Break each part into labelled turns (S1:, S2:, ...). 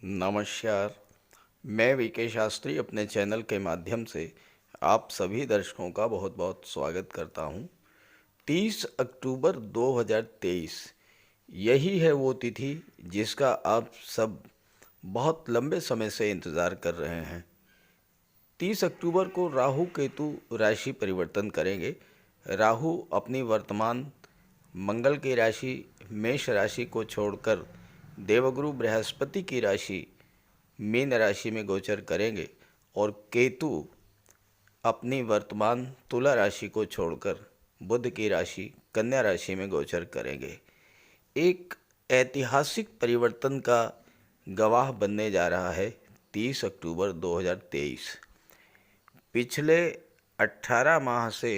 S1: नमस्कार। मैं वीके शास्त्री अपने चैनल के माध्यम से आप सभी दर्शकों का बहुत बहुत स्वागत करता हूं। 30 अक्टूबर 2023 यही है वो तिथि जिसका आप सब बहुत लंबे समय से इंतज़ार कर रहे हैं। 30 अक्टूबर को राहु केतु राशि परिवर्तन करेंगे। राहु अपनी वर्तमान मंगल की राशि मेष राशि को छोड़कर देवगुरु बृहस्पति की राशि मीन राशि में गोचर करेंगे और केतु अपनी वर्तमान तुला राशि को छोड़कर बुध की राशि कन्या राशि में गोचर करेंगे। एक ऐतिहासिक परिवर्तन का गवाह बनने जा रहा है 30 अक्टूबर 2023। पिछले 18 माह से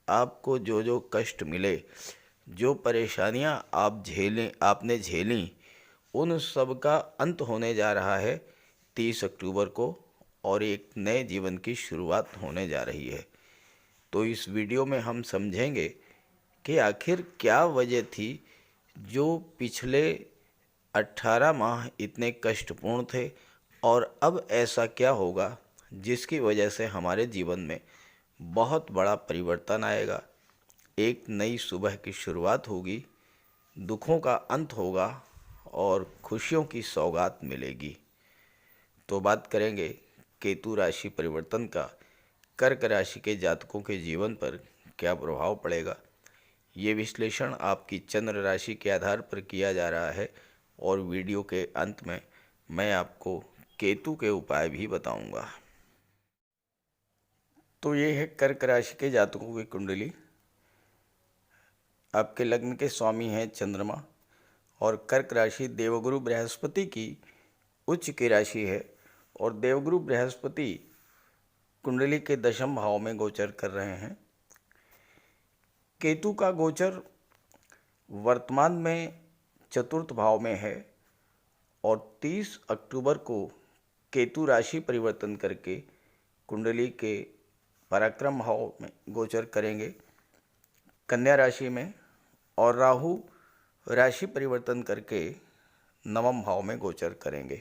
S1: आपको जो जो कष्ट मिले, जो परेशानियां आपने झेली, उन सब का अंत होने जा रहा है 30 अक्टूबर को और एक नए जीवन की शुरुआत होने जा रही है। तो इस वीडियो में हम समझेंगे कि आखिर क्या वजह थी जो पिछले 18 माह इतने कष्टपूर्ण थे और अब ऐसा क्या होगा जिसकी वजह से हमारे जीवन में बहुत बड़ा परिवर्तन आएगा। एक नई सुबह की शुरुआत होगी, दुखों का अंत होगा और खुशियों की सौगात मिलेगी। तो बात करेंगे केतु राशि परिवर्तन का कर्क राशि के जातकों के जीवन पर क्या प्रभाव पड़ेगा। ये विश्लेषण आपकी चंद्र राशि के आधार पर किया जा रहा है और वीडियो के अंत में मैं आपको केतु के उपाय भी बताऊंगा। तो ये है कर्क राशि के जातकों की कुंडली। आपके लग्न के स्वामी हैं चंद्रमा और कर्क राशि देवगुरु बृहस्पति की उच्च की राशि है और देवगुरु बृहस्पति कुंडली के दशम भाव में गोचर कर रहे हैं। केतु का गोचर वर्तमान में चतुर्थ भाव में है और 30 अक्टूबर को केतु राशि परिवर्तन करके कुंडली के पराक्रम भाव में गोचर करेंगे कन्या राशि में और राहु राशि परिवर्तन करके नवम भाव में गोचर करेंगे।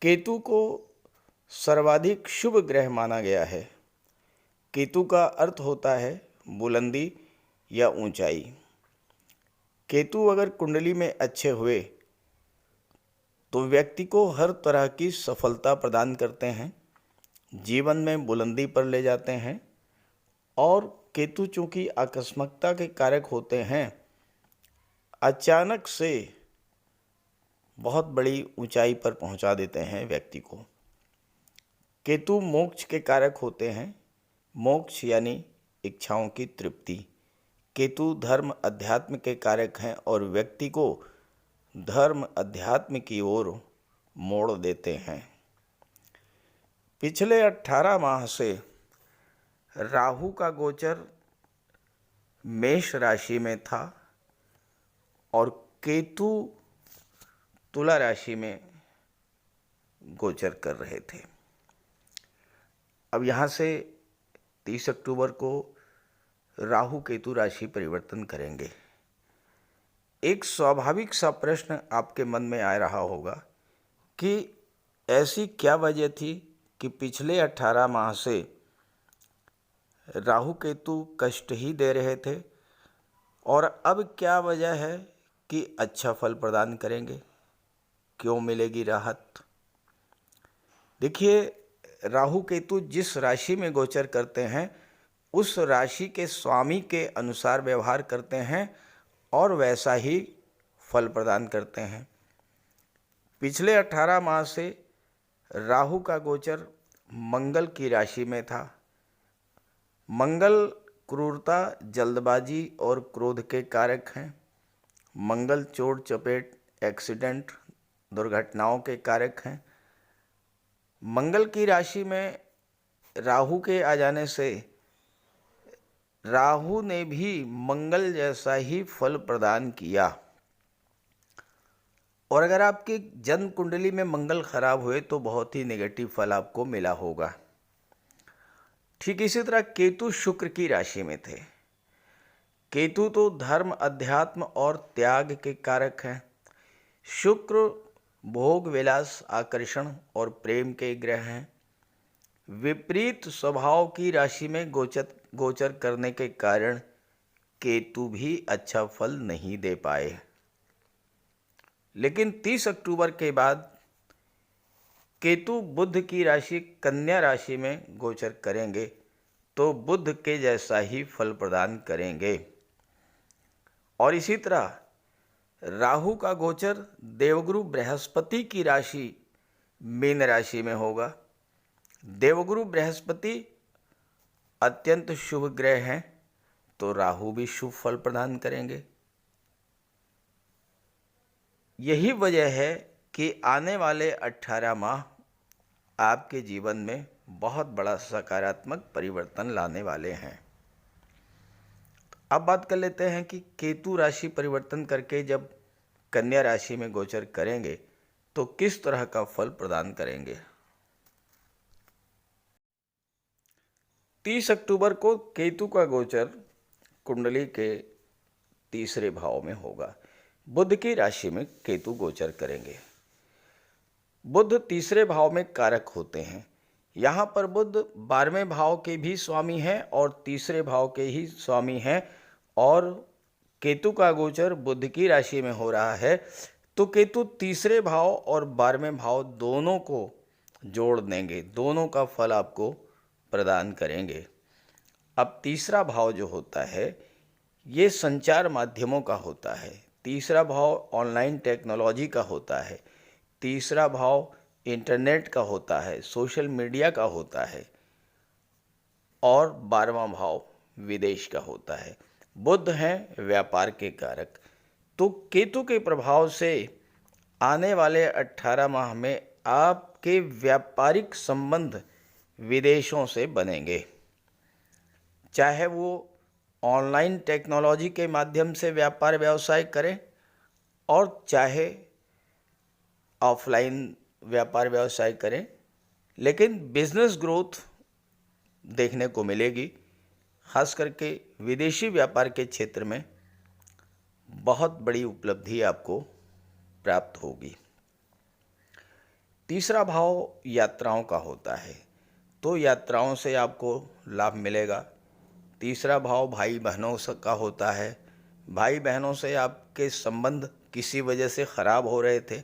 S1: केतु को सर्वाधिक शुभ ग्रह माना गया है। केतु का अर्थ होता है बुलंदी या ऊंचाई। केतु अगर कुंडली में अच्छे हुए तो व्यक्ति को हर तरह की सफलता प्रदान करते हैं, जीवन में बुलंदी पर ले जाते हैं और केतु चूंकि आकस्मिकता के कारक होते हैं, अचानक से बहुत बड़ी ऊंचाई पर पहुंचा देते हैं व्यक्ति को। केतु मोक्ष के कारक होते हैं, मोक्ष यानी इच्छाओं की तृप्ति। केतु धर्म अध्यात्म के कारक हैं और व्यक्ति को धर्म अध्यात्म की ओर मोड़ देते हैं। पिछले 18 माह से राहु का गोचर मेष राशि में था और केतु तुला राशि में गोचर कर रहे थे। अब यहाँ से 30 अक्टूबर को राहु केतु राशि परिवर्तन करेंगे। एक स्वाभाविक सा प्रश्न आपके मन में आ रहा होगा कि ऐसी क्या वजह थी कि पिछले 18 माह से राहु केतु कष्ट ही दे रहे थे और अब क्या वजह है कि अच्छा फल प्रदान करेंगे, क्यों मिलेगी राहत। देखिए, राहु केतु जिस राशि में गोचर करते हैं उस राशि के स्वामी के अनुसार व्यवहार करते हैं और वैसा ही फल प्रदान करते हैं। पिछले 18 माह से राहु का गोचर मंगल की राशि में था। मंगल क्रूरता, जल्दबाजी और क्रोध के कारक हैं। मंगल चोट चपेट, एक्सीडेंट, दुर्घटनाओं के कारक हैं। मंगल की राशि में राहु के आ जाने से राहु ने भी मंगल जैसा ही फल प्रदान किया और अगर आपकी जन्म कुंडली में मंगल खराब हुए तो बहुत ही नेगेटिव फल आपको मिला होगा। ठीक इसी तरह केतु शुक्र की राशि में थे। केतु तो धर्म अध्यात्म और त्याग के कारक हैं। शुक्र भोग विलास, आकर्षण और प्रेम के ग्रह हैं। विपरीत स्वभाव की राशि में गोचर करने के कारण केतु भी अच्छा फल नहीं दे पाए। लेकिन 30 अक्टूबर के बाद केतु बुध की राशि कन्या राशि में गोचर करेंगे तो बुध के जैसा ही फल प्रदान करेंगे। और इसी तरह राहु का गोचर देवगुरु बृहस्पति की राशि मीन राशि में होगा। देवगुरु बृहस्पति अत्यंत शुभ ग्रह हैं, तो राहु भी शुभ फल प्रदान करेंगे। यही वजह है कि आने वाले 18 माह आपके जीवन में बहुत बड़ा सकारात्मक परिवर्तन लाने वाले हैं। अब बात कर लेते हैं कि केतु राशि परिवर्तन करके जब कन्या राशि में गोचर करेंगे तो किस तरह का फल प्रदान करेंगे। 30 अक्टूबर को केतु का गोचर कुंडली के तीसरे भाव में होगा। बुध की राशि में केतु गोचर करेंगे। बुध तीसरे भाव में कारक होते हैं। यहाँ पर बुध 12वें भाव के भी स्वामी हैं और तीसरे भाव के ही स्वामी हैं, और केतु का गोचर बुध की राशि में हो रहा है तो केतु तीसरे भाव और 12वें भाव दोनों को जोड़ देंगे, दोनों का फल आपको प्रदान करेंगे। अब तीसरा भाव जो होता है ये संचार माध्यमों का होता है, तीसरा भाव ऑनलाइन टेक्नोलॉजी का होता है, तीसरा भाव इंटरनेट का होता है, सोशल मीडिया का होता है, और 12वां भाव विदेश का होता है। बुध हैं व्यापार के कारक। तो केतु के प्रभाव से आने वाले 18 माह में आपके व्यापारिक संबंध विदेशों से बनेंगे, चाहे वो ऑनलाइन टेक्नोलॉजी के माध्यम से व्यापार व्यवसाय करें और चाहे ऑफलाइन व्यापार व्यवसाय करें, लेकिन बिजनेस ग्रोथ देखने को मिलेगी। खास करके विदेशी व्यापार के क्षेत्र में बहुत बड़ी उपलब्धि आपको प्राप्त होगी। तीसरा भाव यात्राओं का होता है, तो यात्राओं से आपको लाभ मिलेगा। तीसरा भाव भाई बहनों का होता है, भाई बहनों से आपके संबंध किसी वजह से ख़राब हो रहे थे,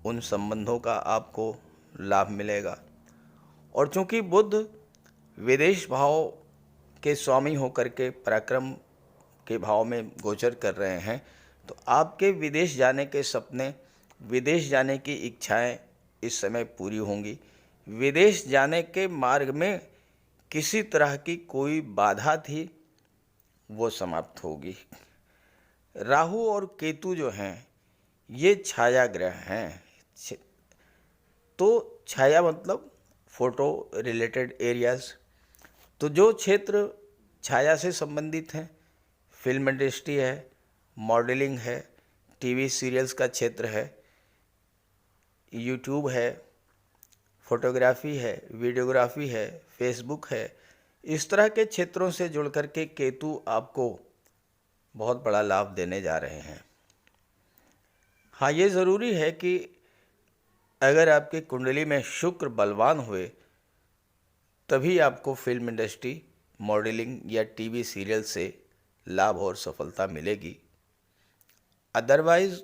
S1: उन संबंधों का आपको लाभ मिलेगा। और चूंकि बुध विदेश भाव के स्वामी होकर के पराक्रम के भाव में गोचर कर रहे हैं, तो आपके विदेश जाने के सपने, विदेश जाने की इच्छाएं इस समय पूरी होंगी। विदेश जाने के मार्ग में किसी तरह की कोई बाधा थी वो समाप्त होगी। राहु और केतु जो हैं ये छाया ग्रह हैं, तो छाया मतलब फोटो रिलेटेड एरियाज़। तो जो क्षेत्र छाया से संबंधित हैं, फिल्म इंडस्ट्री है, मॉडलिंग है, टीवी सीरियल्स का क्षेत्र है, यूट्यूब है, फोटोग्राफी है, वीडियोग्राफी है, फेसबुक है, इस तरह के क्षेत्रों से जुड़ कर के केतु आपको बहुत बड़ा लाभ देने जा रहे हैं। हाँ, ये ज़रूरी है कि अगर आपकी कुंडली में शुक्र बलवान हुए तभी आपको फिल्म इंडस्ट्री, मॉडलिंग या टीवी सीरियल से लाभ और सफलता मिलेगी। अदरवाइज़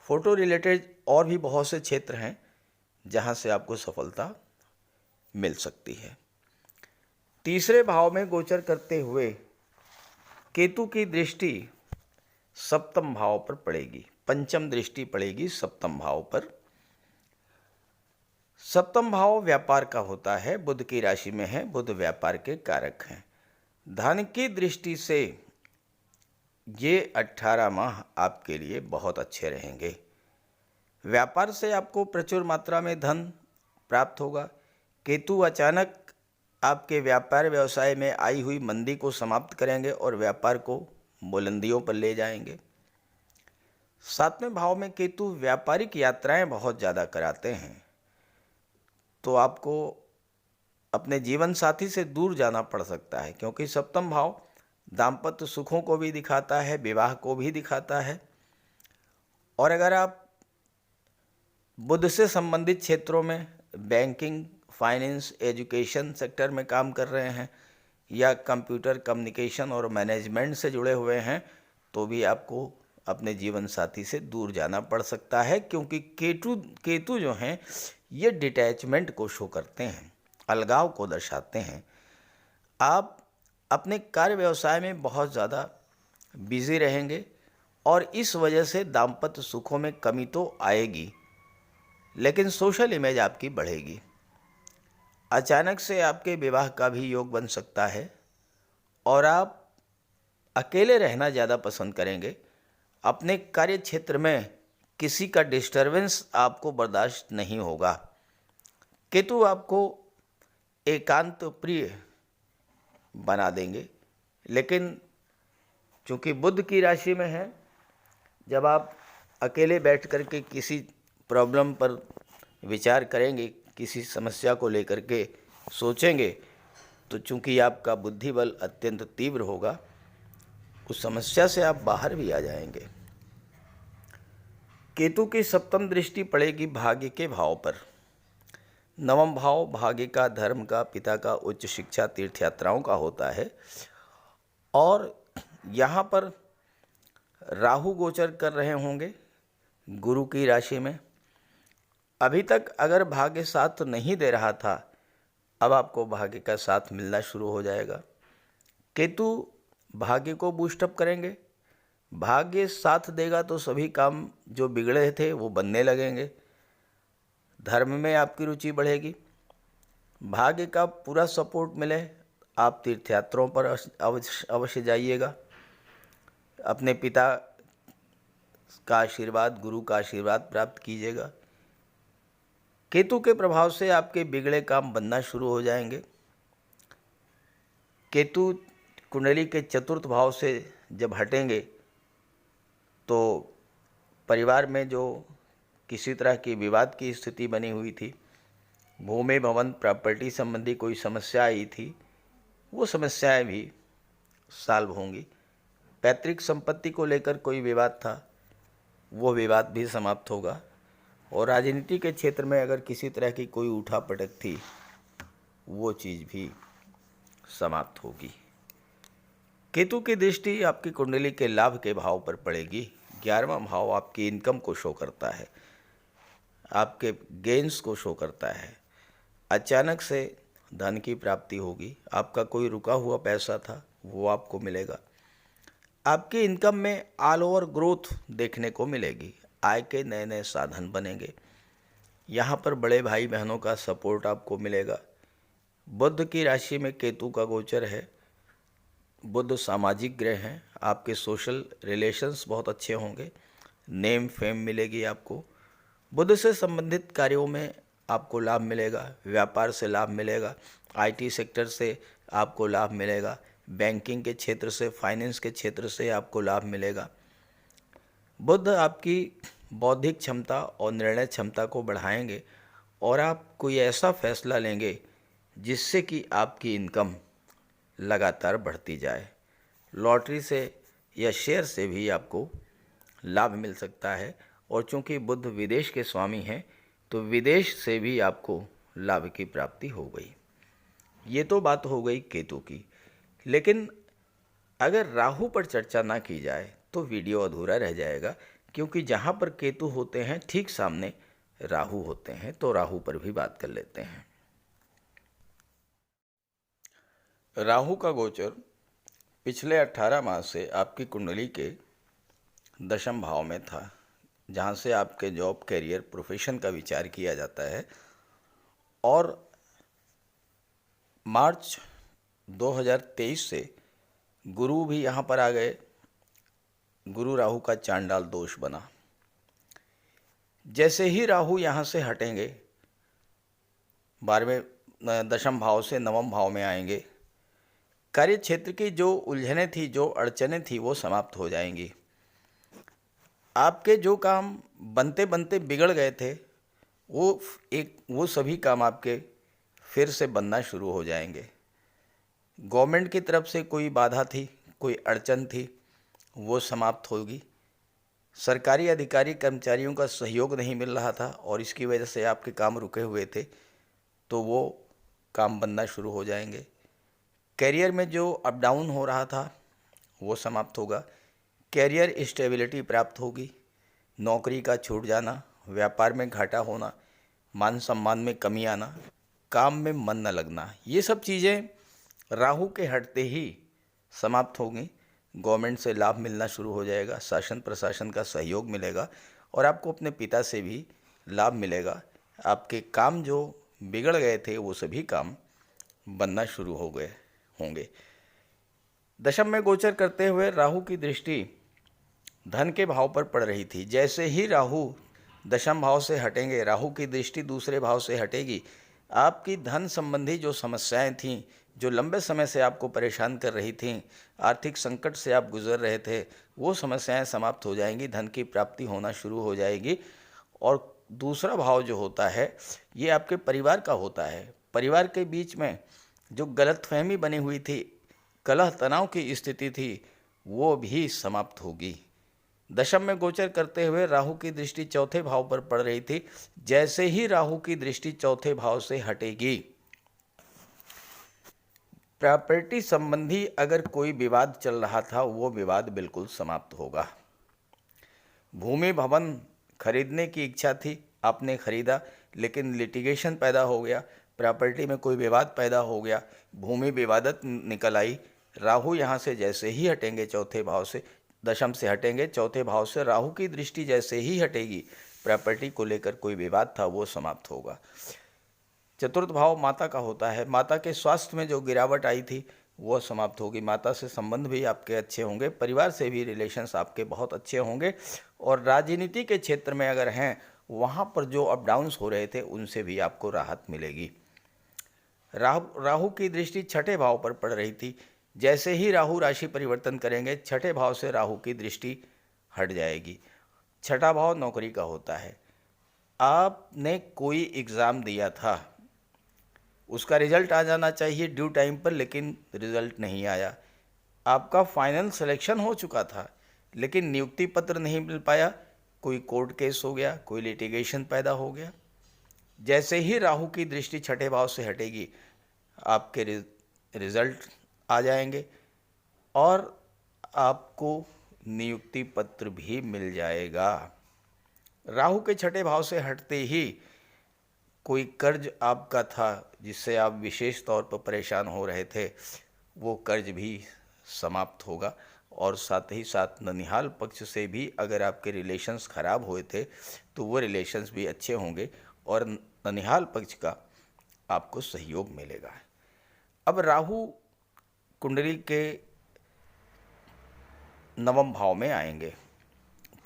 S1: फ़ोटो रिलेटेड और भी बहुत से क्षेत्र हैं जहां से आपको सफलता मिल सकती है। तीसरे भाव में गोचर करते हुए केतु की दृष्टि सप्तम भाव पर पड़ेगी, पंचम दृष्टि पड़ेगी सप्तम भाव पर। सप्तम भाव व्यापार का होता है, बुध की राशि में है, बुध व्यापार के कारक हैं। धन की दृष्टि से ये 18 माह आपके लिए बहुत अच्छे रहेंगे। व्यापार से आपको प्रचुर मात्रा में धन प्राप्त होगा। केतु अचानक आपके व्यापार व्यवसाय में आई हुई मंदी को समाप्त करेंगे और व्यापार को बुलंदियों पर ले जाएंगे। 7वें भाव में केतु व्यापारिक यात्राएं बहुत ज़्यादा कराते हैं, तो आपको अपने जीवन साथी से दूर जाना पड़ सकता है, क्योंकि सप्तम भाव दाम्पत्य सुखों को भी दिखाता है, विवाह को भी दिखाता है। और अगर आप बुध से संबंधित क्षेत्रों में बैंकिंग, फाइनेंस, एजुकेशन सेक्टर में काम कर रहे हैं या कंप्यूटर कम्युनिकेशन और मैनेजमेंट से जुड़े हुए हैं तो भी आपको अपने जीवन साथी से दूर जाना पड़ सकता है, क्योंकि केतु जो हैं ये डिटैचमेंट को शो करते हैं, अलगाव को दर्शाते हैं। आप अपने कार्य व्यवसाय में बहुत ज़्यादा बिजी रहेंगे और इस वजह से दाम्पत्य सुखों में कमी तो आएगी, लेकिन सोशल इमेज आपकी बढ़ेगी। अचानक से आपके विवाह का भी योग बन सकता है और आप अकेले रहना ज़्यादा पसंद करेंगे। अपने कार्य क्षेत्र में किसी का डिस्टरबेंस आपको बर्दाश्त नहीं होगा। केतु आपको एकांत प्रिय बना देंगे, लेकिन चूँकि बुध की राशि में है, जब आप अकेले बैठ कर के किसी प्रॉब्लम पर विचार करेंगे, किसी समस्या को लेकर के सोचेंगे, तो चूँकि आपका बुद्धि बल अत्यंत तीव्र होगा, उस समस्या से आप बाहर भी आ जाएंगे। केतु की सप्तम दृष्टि पड़ेगी भाग्य के भाव पर। नवम भाव भाग्य का, धर्म का, पिता का, उच्च शिक्षा, तीर्थ यात्राओं का होता है और यहाँ पर राहु गोचर कर रहे होंगे गुरु की राशि में। अभी तक अगर भाग्य साथ नहीं दे रहा था, अब आपको भाग्य का साथ मिलना शुरू हो जाएगा। केतु भाग्य को बूस्टअप करेंगे। भाग्य साथ देगा तो सभी काम जो बिगड़े थे वो बनने लगेंगे। धर्म में आपकी रुचि बढ़ेगी। भाग्य का पूरा सपोर्ट मिले, आप तीर्थयात्राओं पर अवश्य जाइएगा। अपने पिता का आशीर्वाद, गुरु का आशीर्वाद प्राप्त कीजिएगा। केतु के प्रभाव से आपके बिगड़े काम बनना शुरू हो जाएंगे। केतु कुंडली के चतुर्थ भाव से जब हटेंगे तो परिवार में जो किसी तरह की विवाद की स्थिति बनी हुई थी, भूमि भवन प्रॉपर्टी संबंधी कोई समस्या आई थी, वो समस्याएं भी सॉल्व होंगी। पैतृक संपत्ति को लेकर कोई विवाद था, वो विवाद भी समाप्त होगा। और राजनीति के क्षेत्र में अगर किसी तरह की कोई उठापटक थी, वो चीज़ भी समाप्त होगी। केतु की दृष्टि आपकी कुंडली के लाभ के भाव पर पड़ेगी। 11वां भाव आपकी इनकम को शो करता है, आपके गेन्स को शो करता है। अचानक से धन की प्राप्ति होगी। आपका कोई रुका हुआ पैसा था वो आपको मिलेगा। आपकी इनकम में ऑल ओवर ग्रोथ देखने को मिलेगी। आय के नए नए साधन बनेंगे। यहाँ पर बड़े भाई बहनों का सपोर्ट आपको मिलेगा। बुध की राशि में केतु का गोचर है। बुध सामाजिक ग्रह हैं। आपके सोशल रिलेशंस बहुत अच्छे होंगे। नेम फेम मिलेगी आपको। बुध से संबंधित कार्यों में आपको लाभ मिलेगा। व्यापार से लाभ मिलेगा। आईटी सेक्टर से आपको लाभ मिलेगा। बैंकिंग के क्षेत्र से, फाइनेंस के क्षेत्र से आपको लाभ मिलेगा। बुध आपकी बौद्धिक क्षमता और निर्णय क्षमता को बढ़ाएंगे और आप कोई ऐसा फैसला लेंगे जिससे कि आपकी इनकम लगातार बढ़ती जाए। लॉटरी से या शेयर से भी आपको लाभ मिल सकता है और चूंकि बुध विदेश के स्वामी हैं तो विदेश से भी आपको लाभ की प्राप्ति हो गई। ये तो बात हो गई केतु की, लेकिन अगर राहु पर चर्चा ना की जाए तो वीडियो अधूरा रह जाएगा, क्योंकि जहाँ पर केतु होते हैं ठीक सामने राहु होते हैं, तो राहु पर भी बात कर लेते हैं। राहु का गोचर पिछले 18 माह से आपकी कुंडली के दशम भाव में था, जहाँ से आपके जॉब, कैरियर, प्रोफेशन का विचार किया जाता है। और मार्च 2023 से गुरु भी यहाँ पर आ गए। गुरु राहु का चांडाल दोष बना। जैसे ही राहु यहाँ से हटेंगे, 12वें दशम भाव से नवम भाव में आएंगे, कार्य क्षेत्र की जो उलझनें थी, जो अड़चनें थी, वो समाप्त हो जाएंगी। आपके जो काम बनते बनते बिगड़ गए थे, वो सभी काम आपके फिर से बनना शुरू हो जाएंगे। गवर्नमेंट की तरफ से कोई बाधा थी, कोई अड़चन थी, वो समाप्त होगी। सरकारी अधिकारी कर्मचारियों का सहयोग नहीं मिल रहा था और इसकी वजह से आपके काम रुके हुए थे, तो वो काम बनना शुरू हो जाएंगे। करियर में जो अप डाउन हो रहा था वो समाप्त होगा। कैरियर स्टेबिलिटी प्राप्त होगी। नौकरी का छूट जाना, व्यापार में घाटा होना, मान सम्मान में कमी आना, काम में मन न लगना, ये सब चीज़ें राहु के हटते ही समाप्त होंगी। गवर्नमेंट से लाभ मिलना शुरू हो जाएगा, शासन प्रशासन का सहयोग मिलेगा और आपको अपने पिता से भी लाभ मिलेगा। आपके काम जो बिगड़ गए थे वो सभी काम बनना शुरू हो गए होंगे। दशम में गोचर करते हुए राहु की दृष्टि धन के भाव पर पड़ रही थी। जैसे ही राहु दशम भाव से हटेंगे, राहु की दृष्टि दूसरे भाव से हटेगी, आपकी धन संबंधी जो समस्याएं थीं, जो लंबे समय से आपको परेशान कर रही थीं, आर्थिक संकट से आप गुजर रहे थे, वो समस्याएं समाप्त हो जाएंगी, धन की प्राप्ति होना शुरू हो जाएगी। और दूसरा भाव जो होता है ये आपके परिवार का होता है। परिवार के बीच में जो गलतफहमी बनी हुई थी, कलह तनाव की स्थिति थी, वो भी समाप्त होगी। दशम में गोचर करते हुए राहु की दृष्टि चौथे भाव पर पड़ रही थी। जैसे ही राहु की दृष्टि चौथे भाव से हटेगी, प्रॉपर्टी संबंधी अगर कोई विवाद चल रहा था वो विवाद बिल्कुल समाप्त होगा। भूमि भवन खरीदने की इच्छा थी, आपने खरीदा, लेकिन लिटिगेशन पैदा हो गया, प्रॉपर्टी में कोई विवाद पैदा हो गया, भूमि विवादत निकल आई। राहु यहाँ से जैसे ही हटेंगे चौथे भाव से, दशम से हटेंगे, चौथे भाव से राहु की दृष्टि जैसे ही हटेगी, प्रॉपर्टी को लेकर कोई विवाद था वो समाप्त होगा। चतुर्थ भाव माता का होता है। माता के स्वास्थ्य में जो गिरावट आई थी वो समाप्त होगी। माता से संबंध भी आपके अच्छे होंगे, परिवार से भी रिलेशंस आपके बहुत अच्छे होंगे और राजनीति के क्षेत्र में अगर हैं, वहाँ पर जो अप डाउन्स हो रहे थे उनसे भी आपको राहत मिलेगी। राहु की दृष्टि छठे भाव पर पड़ रही थी। जैसे ही राहु राशि परिवर्तन करेंगे, छठे भाव से राहु की दृष्टि हट जाएगी। छठा भाव नौकरी का होता है। आपने कोई एग्ज़ाम दिया था, उसका रिजल्ट आ जाना चाहिए ड्यू टाइम पर, लेकिन रिजल्ट नहीं आया। आपका फाइनल सिलेक्शन हो चुका था लेकिन नियुक्ति पत्र नहीं मिल पाया, कोई कोर्ट केस हो गया, कोई लिटिगेशन पैदा हो गया। जैसे ही राहु की दृष्टि छठे भाव से हटेगी, आपके रिजल्ट आ जाएंगे और आपको नियुक्ति पत्र भी मिल जाएगा। राहु के छठे भाव से हटते ही कोई कर्ज आपका था जिससे आप विशेष तौर पर परेशान हो रहे थे, वो कर्ज भी समाप्त होगा। और साथ ही साथ ननिहाल पक्ष से भी अगर आपके रिलेशंस खराब हुए थे तो वो रिलेशंस भी अच्छे होंगे और ननिहाल पक्ष का आपको सहयोग मिलेगा। अब राहु कुंडली के नवम भाव में आएंगे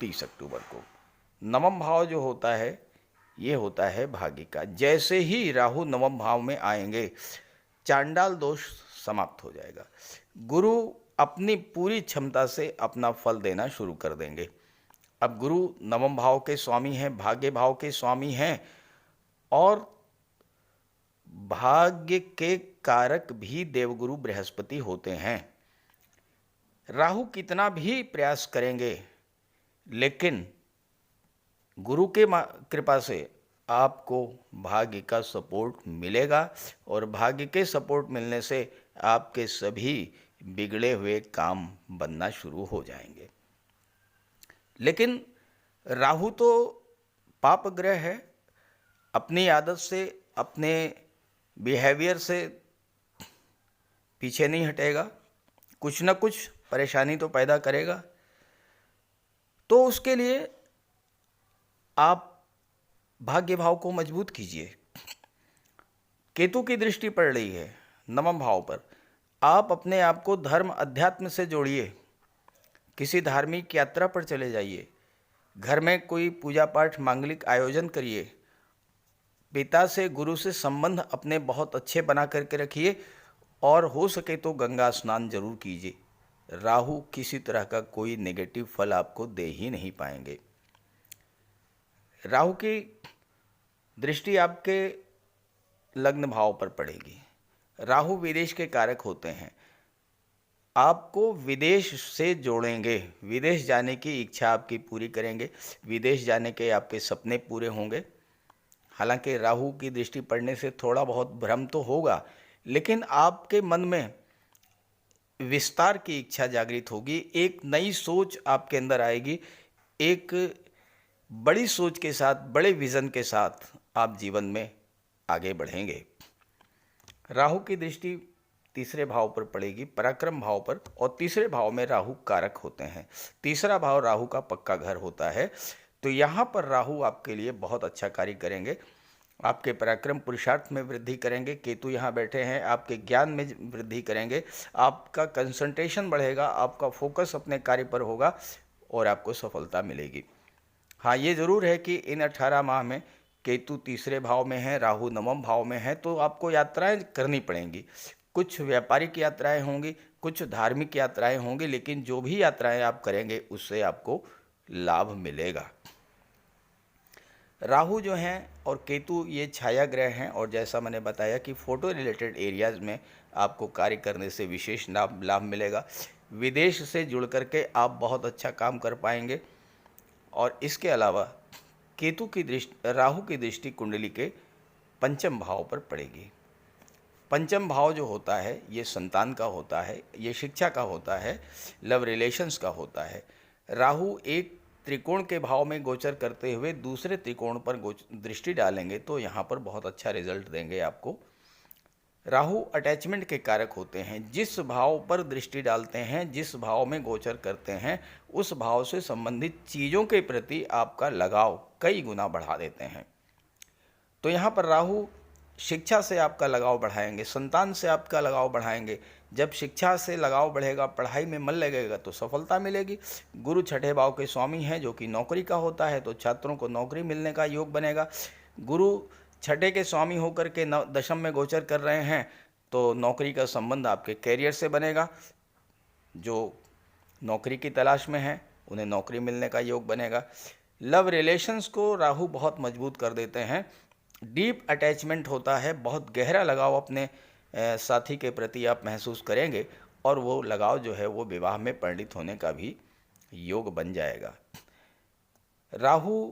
S1: 30 अक्टूबर को। नवम भाव जो होता है ये होता है भाग्य का। जैसे ही राहु नवम भाव में आएंगे, चांडाल दोष समाप्त हो जाएगा। गुरु अपनी पूरी क्षमता से अपना फल देना शुरू कर देंगे। अब गुरु नवम भाव के स्वामी हैं, भाग्य भाव के स्वामी हैं और भाग्य के कारक भी देवगुरु बृहस्पति होते हैं। राहु कितना भी प्रयास करेंगे लेकिन गुरु के कृपा से आपको भाग्य का सपोर्ट मिलेगा और भाग्य के सपोर्ट मिलने से आपके सभी बिगड़े हुए काम बनना शुरू हो जाएंगे। लेकिन राहु तो पाप ग्रह है, अपनी आदत से, अपने बिहेवियर से पीछे नहीं हटेगा, कुछ ना कुछ परेशानी तो पैदा करेगा। तो उसके लिए आप भाग्य भाव को मजबूत कीजिए। केतु की दृष्टि पड़ रही है नवम भाव पर। आप अपने आप को धर्म अध्यात्म से जोड़िए, किसी धार्मिक यात्रा पर चले जाइए, घर में कोई पूजा पाठ मांगलिक आयोजन करिए, पिता से गुरु से संबंध अपने बहुत अच्छे बना करके रखिए और हो सके तो गंगा स्नान जरूर कीजिए। राहु किसी तरह का कोई नेगेटिव फल आपको दे ही नहीं पाएंगे। राहु की दृष्टि आपके लग्न भाव पर पड़ेगी। राहु विदेश के कारक होते हैं। आपको विदेश से जोड़ेंगे, विदेश जाने की इच्छा आपकी पूरी करेंगे, विदेश जाने के आपके सपने पूरे होंगे। हालांकि राहु की दृष्टि पड़ने से थोड़ा बहुत भ्रम तो होगा, लेकिन आपके मन में विस्तार की इच्छा जागृत होगी, एक नई सोच आपके अंदर आएगी, एक बड़ी सोच के साथ, बड़े विज़न के साथ आप जीवन में आगे बढ़ेंगे। राहु की दृष्टि तीसरे भाव पर पड़ेगी, पराक्रम भाव पर, और तीसरे भाव में राहु कारक होते हैं। तीसरा भाव राहु का पक्का घर होता है। तो यहाँ पर राहु आपके लिए बहुत अच्छा कार्य करेंगे, आपके पराक्रम पुरुषार्थ में वृद्धि करेंगे। केतु यहाँ बैठे हैं, आपके ज्ञान में वृद्धि करेंगे, आपका कंसंट्रेशन बढ़ेगा, आपका फोकस अपने कार्य पर होगा और आपको सफलता मिलेगी। हाँ, ये ज़रूर है कि इन 18 माह में केतु तीसरे भाव में है, राहु नवम भाव में है, तो आपको यात्राएं करनी पड़ेंगी। कुछ व्यापारिक यात्राएं होंगी, कुछ धार्मिक यात्राएं होंगी, लेकिन जो भी यात्राएं आप करेंगे उससे आपको लाभ मिलेगा। राहु जो हैं और केतु ये छाया ग्रह हैं, और जैसा मैंने बताया कि फोटो रिलेटेड एरियाज़ में आपको कार्य करने से विशेष लाभ मिलेगा। विदेश से जुड़ करके आप बहुत अच्छा काम कर पाएंगे। और इसके अलावा केतु की दृष्टि, राहु की दृष्टि कुंडली के पंचम भाव पर पड़ेगी। पंचम भाव जो होता है ये संतान का होता है, ये शिक्षा का होता है, लव रिलेशंस का होता है। राहु एक त्रिकोण के भाव में गोचर करते हुए दूसरे त्रिकोण पर दृष्टि डालेंगे तो यहाँ पर बहुत अच्छा रिजल्ट देंगे आपको। राहु अटैचमेंट के कारक होते हैं, जिस भाव पर दृष्टि डालते हैं, जिस भाव में गोचर करते हैं, उस भाव से संबंधित चीज़ों के प्रति आपका लगाव कई गुना बढ़ा देते हैं। तो यहाँ पर राहु शिक्षा से आपका लगाव बढ़ाएंगे, संतान से आपका लगाव बढ़ाएंगे। जब शिक्षा से लगाव बढ़ेगा, पढ़ाई में मन लगेगा तो सफलता मिलेगी। गुरु छठे भाव के स्वामी हैं जो कि नौकरी का होता है, तो छात्रों को नौकरी मिलने का योग बनेगा। गुरु छठे के स्वामी होकर के दशम में गोचर कर रहे हैं तो नौकरी का संबंध आपके कैरियर से बनेगा। जो नौकरी की तलाश में हैं उन्हें नौकरी मिलने का योग बनेगा। लव रिलेशंस को राहु बहुत मजबूत कर देते हैं, डीप अटैचमेंट होता है, बहुत गहरा लगाव अपने साथी के प्रति आप महसूस करेंगे, और वो लगाव जो है वो विवाह में परिणित होने का भी योग बन जाएगा। राहु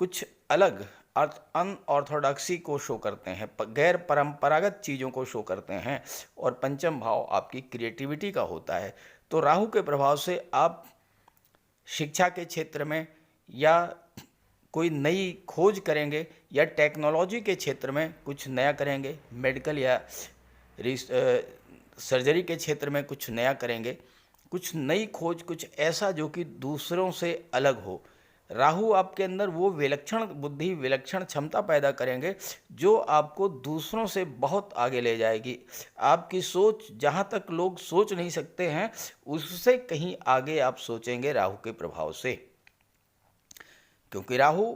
S1: कुछ अलग अनऑर्थोडॉक्सी को शो करते हैं, गैर परंपरागत चीज़ों को शो करते हैं, और पंचम भाव आपकी क्रिएटिविटी का होता है। तो राहु के प्रभाव से आप शिक्षा के क्षेत्र में या कोई नई खोज करेंगे, या टेक्नोलॉजी के क्षेत्र में कुछ नया करेंगे, मेडिकल या सर्जरी के क्षेत्र में कुछ नया करेंगे, कुछ नई खोज, कुछ ऐसा जो कि दूसरों से अलग हो। राहु आपके अंदर वो विलक्षण बुद्धि, विलक्षण क्षमता पैदा करेंगे जो आपको दूसरों से बहुत आगे ले जाएगी। आपकी सोच जहाँ तक लोग सोच नहीं सकते हैं उससे कहीं आगे आप सोचेंगे राहु के प्रभाव से, क्योंकि राहु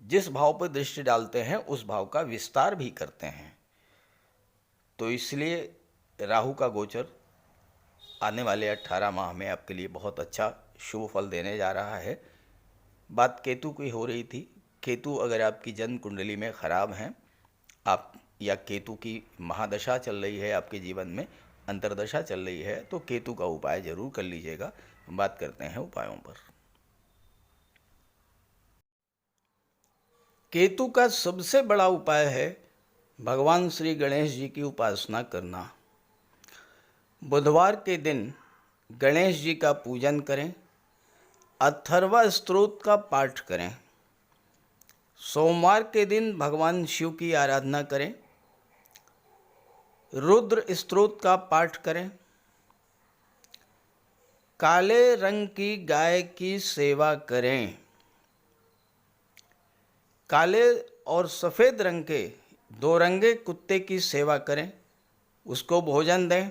S1: जिस भाव पर दृष्टि डालते हैं उस भाव का विस्तार भी करते हैं। तो इसलिए राहु का गोचर आने वाले 18 माह में आपके लिए बहुत अच्छा शुभ फल देने जा रहा है। बात केतु की हो रही थी। केतु अगर आपकी जन्म कुंडली में ख़राब हैं, आप या केतु की महादशा चल रही है, आपके जीवन में अंतर्दशा चल रही है, तो केतु का उपाय जरूर कर लीजिएगा। बात करते हैं उपायों पर। केतु का सबसे बड़ा उपाय है भगवान श्री गणेश जी की उपासना करना। बुधवार के दिन गणेश जी का पूजन करें, अथर्वा स्तोत्र का पाठ करें। सोमवार के दिन भगवान शिव की आराधना करें, रुद्र स्तोत्र का पाठ करें। काले रंग की गाय की सेवा करें। काले और सफ़ेद रंग के दो रंगे कुत्ते की सेवा करें, उसको भोजन दें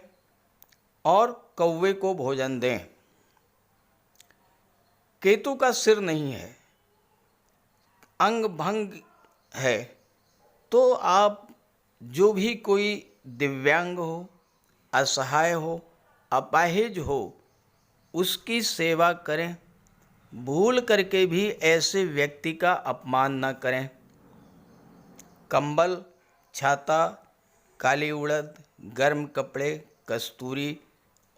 S1: और कौवे को भोजन दें। केतु का सिर नहीं है, अंग भंग है, तो आप जो भी कोई दिव्यांग हो, असहाय हो, अपाहिज हो, उसकी सेवा करें। भूल करके भी ऐसे व्यक्ति का अपमान न करें। कंबल, छाता, काली उड़द, गर्म कपड़े, कस्तूरी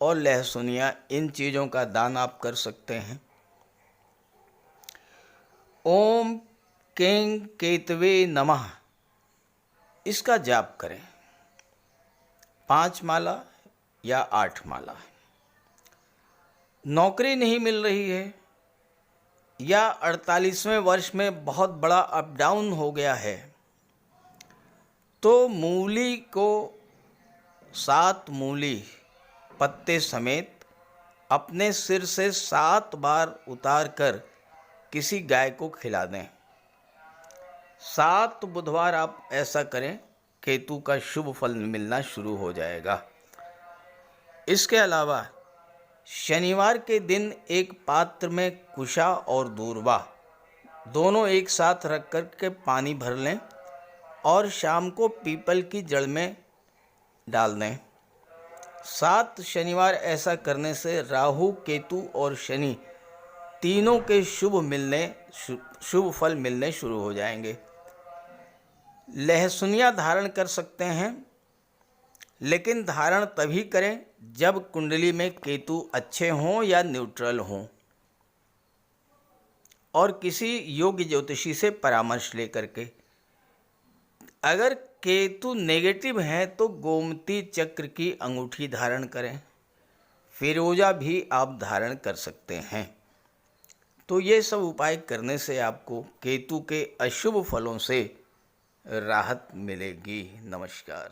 S1: और लहसुनिया, इन चीज़ों का दान आप कर सकते हैं। ओम कें केतवे नमः, इसका जाप करें 5 माला या 8 माला। नौकरी नहीं मिल रही है या 48वें वर्ष में बहुत बड़ा अप डाउन हो गया है, तो मूली को 7 मूली पत्ते समेत अपने सिर से 7 बार उतार कर किसी गाय को खिला दें। 7 बुधवार आप ऐसा करें, केतु का शुभ फल मिलना शुरू हो जाएगा। इसके अलावा शनिवार के दिन एक पात्र में कुशा और दूर्वा दोनों एक साथ रख कर के पानी भर लें और शाम को पीपल की जड़ में डाल दें। 7 शनिवार ऐसा करने से राहु, केतु और शनि तीनों के शुभ फल मिलने शुरू हो जाएंगे। लहसुनिया धारण कर सकते हैं, लेकिन धारण तभी करें जब कुंडली में केतु अच्छे हों या न्यूट्रल हों, और किसी योग्य ज्योतिषी से परामर्श लेकर के। अगर केतु नेगेटिव हैं तो गोमती चक्र की अंगूठी धारण करें, फिरोजा भी आप धारण कर सकते हैं। तो ये सब उपाय करने से आपको केतु के अशुभ फलों से राहत मिलेगी। नमस्कार।